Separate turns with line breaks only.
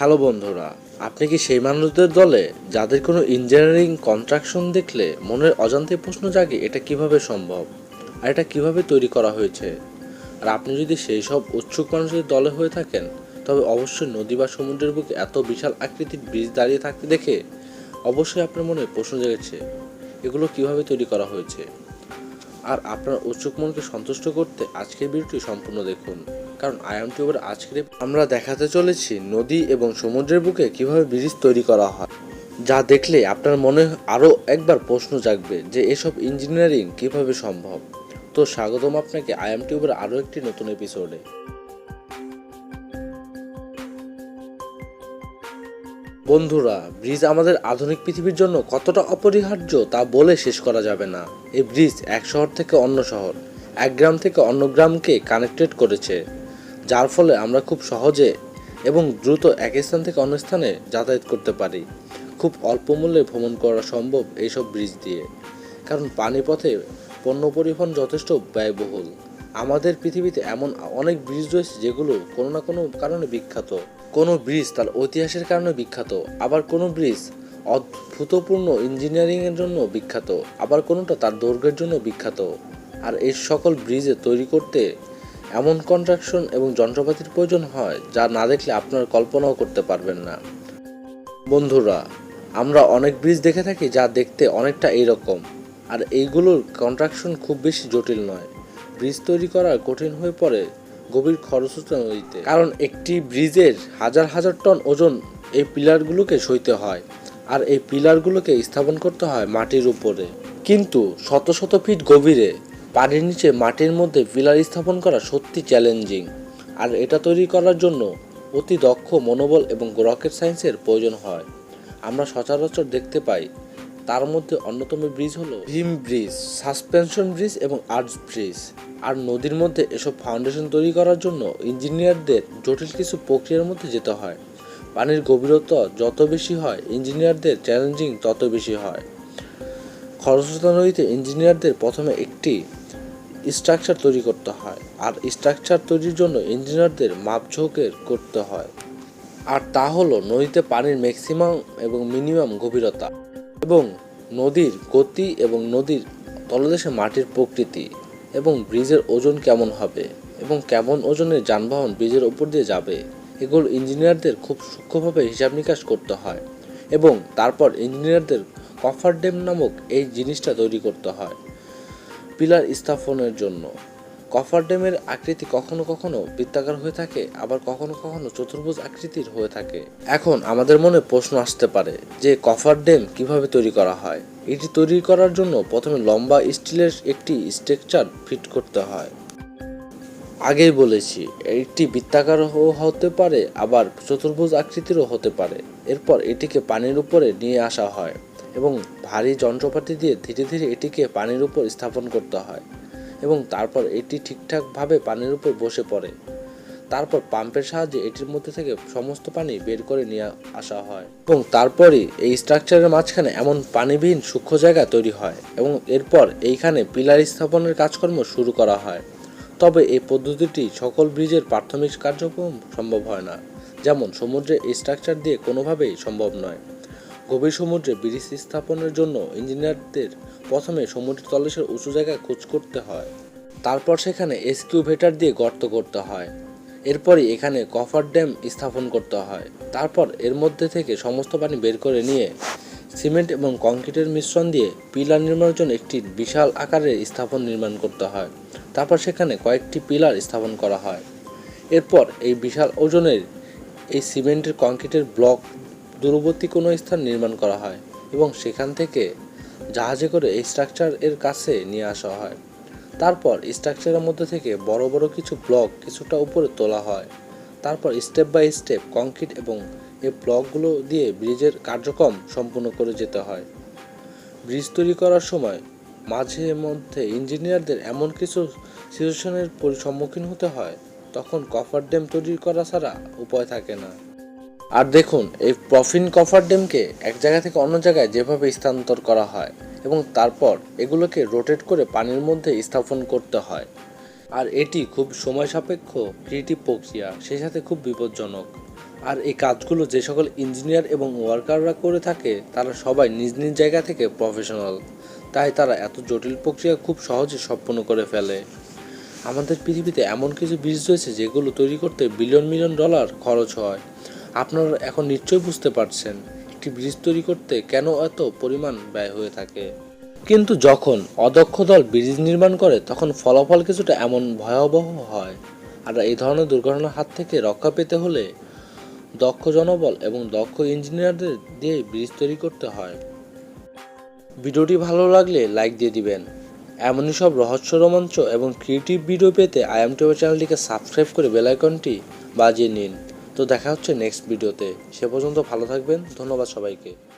Hello বন্ধুরা, আপনি কি সেই মানুষদের দলে যাদের কোনো ইঞ্জিনিয়ারিং কনস্ট্রাকশন দেখলে মনের অজান্তে প্রশ্ন জাগে এটা কিভাবে সম্ভব আর এটা কিভাবে তৈরি করা হয়েছে? আর আপনি যদি সেই সব উৎসুক মানুষের দলে হয়ে থাকেন তবে অবশ্যই নদী বা সমুদ্রের বুকে এত বিশাল আকৃতির ব্রিজ দাঁড়িয়ে থাকতে দেখে অবশ্যই আপনার মনে প্রশ্ন জেগেছে এগুলো কিভাবে তৈরি করা হয়েছে। আর আপনার উৎসুক মনকে সন্তুষ্ট করতে আজকের ভিডিওটি সম্পূর্ণ দেখুন, কারণ টিউবের আজকের আমরা দেখাতে চলেছি নদী এবং সমুদ্রের বুকে কিভাবে ব্রিজ তৈরি করা হয়, যা দেখলে আপনার মনে আরও একবার প্রশ্ন জাগবে যে এসব ইঞ্জিনিয়ারিং কিভাবে সম্ভব। তো স্বাগতম আপনাকে টিউবের আরও একটি নতুন এপিসোডে। বন্ধুরা, ব্রিজ আমাদের আধুনিক পৃথিবীর জন্য কতটা অপরিহার্য তা বলে শেষ করা যাবে না। এই ব্রিজ এক শহর থেকে অন্য শহর, এক গ্রাম থেকে অন্য গ্রামকে কানেক্টেড করেছে, যার ফলে আমরা খুব সহজে এবং দ্রুত এক স্থান থেকে অন্য স্থানে যাতায়াত করতে পারি। খুব অল্প মূল্যে ভ্রমণ করা সম্ভব এইসব ব্রিজ দিয়ে, কারণ পানিপথে পণ্য পরিবহন যথেষ্ট ব্যয়বহুল। আমাদের পৃথিবীতে এমন অনেক ব্রিজ রয়েছে যেগুলো কোনো না কোনো কারণে বিখ্যাত। কোনো ব্রিজ তার ঐতিহাসের কারণে বিখ্যাত, আবার কোনো ব্রিজ অদ্ভুতপূর্ণ ইঞ্জিনিয়ারিংয়ের জন্য বিখ্যাত, আবার কোনোটা তার দৈর্ঘ্যের জন্য বিখ্যাত। আর এই সকল ব্রিজে তৈরি করতে এমন কনস্ট্রাকশন এবং যন্ত্রপাতির প্রয়োজন হয় যা না দেখলে আপনারা কল্পনাও করতে পারবেন না। বন্ধুরা, আমরা অনেক ব্রিজ দেখে থাকি যা দেখতে অনেকটা এইরকম, আর এইগুলোর কনস্ট্রাকশন খুব বেশি জটিল নয়। ব্রিজ তৈরি করা কঠিন হয়ে পড়ে গভীর খরস্রোতা নদীতে, কারণ একটি ব্রিজের হাজার হাজার টন ওজন এই পিলারগুলোকে সইতে হয়, আর এই পিলারগুলোকে স্থাপন করতে হয় মাটির উপরে। কিন্তু শত শত ফিট গভীরে পানির নিচে মাটির মধ্যে পিলার স্থাপন করা সত্যি চ্যালেঞ্জিং, আর এটা তৈরি করার জন্য অতি দক্ষ মনোবল এবং রকেট সায়েন্সের প্রয়োজন হয়। আমরা সচরাচর দেখতে পাই, তার মধ্যে অন্যতম ব্রিজ হলো ভীম ব্রিজ, সাসপেনশন ব্রিজ এবং আর্চ ব্রিজ। আর নদীর মধ্যে এসব ফাউন্ডেশন তৈরি করার জন্য ইঞ্জিনিয়ারদের জটিল কিছু প্রক্রিয়ার মধ্যে যেতে হয়। পানির গভীরতা যত বেশি হয় ইঞ্জিনিয়ারদের চ্যালেঞ্জিং তত বেশি হয়। খরস্রোতা নদীতে ইঞ্জিনিয়ারদের প্রথমে একটি স্ট্রাকচার তৈরি করতে হয়, আর স্ট্রাকচার তৈরির জন্য ইঞ্জিনিয়ারদের মাপঝোঁকের করতে হয়। আর তা হলো নদীতে পানির ম্যাক্সিমাম এবং মিনিমাম গভীরতা, এবং নদীর গতি, এবং নদীর তলদেশে মাটির প্রকৃতি, এবং ব্রিজের ওজন কেমন হবে, এবং কেমন ওজনের যানবাহন ব্রিজের উপর দিয়ে যাবে। এগুলো ইঞ্জিনিয়ারদের খুব সূক্ষ্মভাবে হিসাব নিকাশ করতে হয়, এবং তারপর ইঞ্জিনিয়ারদের কফার ড্যাম নামক এই জিনিসটা তৈরি করতে হয় পিলার স্থাপনের জন্য। কফার ড্যামের আকৃতি কখনো কখনো বৃত্তাকার হয়ে থাকে, আবার কখনো কখনো চতুর্ভুজ আকৃতির হয়ে থাকে। এখন আমাদের মনে প্রশ্ন আসতে পারে যে কফার ড্যাম কিভাবে তৈরি করা হয়। এটি তৈরি করার জন্য প্রথমে লম্বা স্টিলের একটি স্ট্রাকচার ফিট করতে হয়। আগেই বলেছি, এটি বৃত্তাকারও হতে পারে, আবার চতুর্ভুজ আকৃতিরও হতে পারে। এরপর এটিকে পানির উপরে নিয়ে আসা হয়, এবং ভারী যন্ত্রপাতি দিয়ে ধীরে ধীরে এটিকে পানির উপর স্থাপন করতে হয়, এবং তারপর এটি ঠিকঠাকভাবে পানির উপর বসে পড়ে। তারপর পাম্পের সাহায্যে এটির মধ্যে থেকে সমস্ত পানি বের করে নিয়ে আসা হয়, এবং তারপরই এই স্ট্রাকচারের মাঝখানে এমন পানিবিহীন সূক্ষ্ম জায়গা তৈরি হয়, এবং এরপর এইখানে পিলার স্থাপনের কাজকর্ম শুরু করা হয়। তবে এই পদ্ধতিটি সকল ব্রিজের প্রাথমিক কার্যক্রম সম্ভব হয় না, যেমন সমুদ্রে এই স্ট্রাকচার দিয়ে কোনোভাবেই সম্ভব নয়। গভীর সমুদ্রে ব্রিজ স্থাপনের জন্য ইঞ্জিনিয়ারদের প্রথমে সমুদ্রের তলদেশের উঁচু জায়গায় খোঁজ করতে হয়, তারপর সেখানে এক্সকিউভেটর দিয়ে গর্ত করতে হয়। এরপরই এখানে কফার ড্যাম স্থাপন করতে হয়। তারপর এর মধ্যে থেকে সমস্ত পানি বের করে নিয়ে সিমেন্ট এবং কংক্রিটের মিশ্রণ দিয়ে পিলার নির্মাণের জন্য একটি বিশাল আকারের স্থাপন নির্মাণ করতে হয়। তারপর সেখানে কয়েকটি পিলার স্থাপন করা হয়। এরপর এই বিশাল ওজনের এই সিমেন্টের কংক্রিটের ব্লক দূরবর্তী কোনো স্থান নির্মাণ করা হয়, এবং সেখান থেকে জাহাজে করে এই স্ট্রাকচার এর কাছে নিয়ে আসা হয়। তারপর স্ট্রাকচারের মধ্যে থেকে বড় বড় কিছু ব্লক কিছুটা উপরে তোলা হয়। তারপর স্টেপ বাই স্টেপ কংক্রিট এবং এই ব্লকগুলো দিয়ে ব্রিজের কার্যক্রম সম্পূর্ণ করে যেতে হয়। ব্রিজ তৈরি করার সময় মাঝে মধ্যে ইঞ্জিনিয়ারদের এমন কিছু সিচুয়েশনের সম্মুখীন হতে হয়, তখন কফার ড্যাম তৈরি করা ছাড়া উপায় থাকে না। আর দেখুন, এই প্রফিন কফার ড্যামকে এক জায়গা থেকে অন্য জায়গায় যেভাবে স্থানান্তর করা হয়, এবং তারপর এগুলোকে রোটেট করে পানির মধ্যে স্থাপন করতে হয়। আর এটি খুব সময় সাপেক্ষ ক্রিয়েটিভ প্রক্রিয়া, সেই সাথে খুব বিপজ্জনক। আর এই কাজগুলো যে সকল ইঞ্জিনিয়ার এবং ওয়ার্কাররা করে থাকে তারা সবাই নিজ নিজ জায়গা থেকে প্রফেশনাল, তাই তারা এত জটিল প্রক্রিয়া খুব সহজে সম্পন্ন করে ফেলে। আমাদের পৃথিবীতে এমন কিছু ব্রিজ রয়েছে যেগুলো তৈরি করতে বিলিয়ন মিলিয়ন ডলার খরচ হয়। আপনারা এখন নিশ্চয়ই বুঝতে পারছেন একটি ব্রিজ তৈরি করতে কেন এত পরিমাণ ব্যয় হয়ে থাকে। কিন্তু যখন অদক্ষ দল ব্রিজ নির্মাণ করে তখন ফলাফল কিছুটা এমন ভয়াবহ হয়। আর এই ধরনের দুর্ঘটনার হাত থেকে রক্ষা পেতে হলে দক্ষ জনবল এবং দক্ষ ইঞ্জিনিয়ারদের দিয়ে ব্রিজ তৈরি করতে হয়। ভিডিওটি ভালো লাগলে লাইক দিয়ে দিবেন। এমনই সব রহস্য, রোমাঞ্চ এবং ক্রিয়েটিভ ভিডিও পেতে IamTube চ্যানেলটিকে সাবস্ক্রাইব করে বেল আইকনটি বাজিয়ে নিন। তো দেখা হচ্ছে নেক্সট ভিডিওতে। সে পর্যন্ত ভালো থাকবেন। ধন্যবাদ সবাইকে।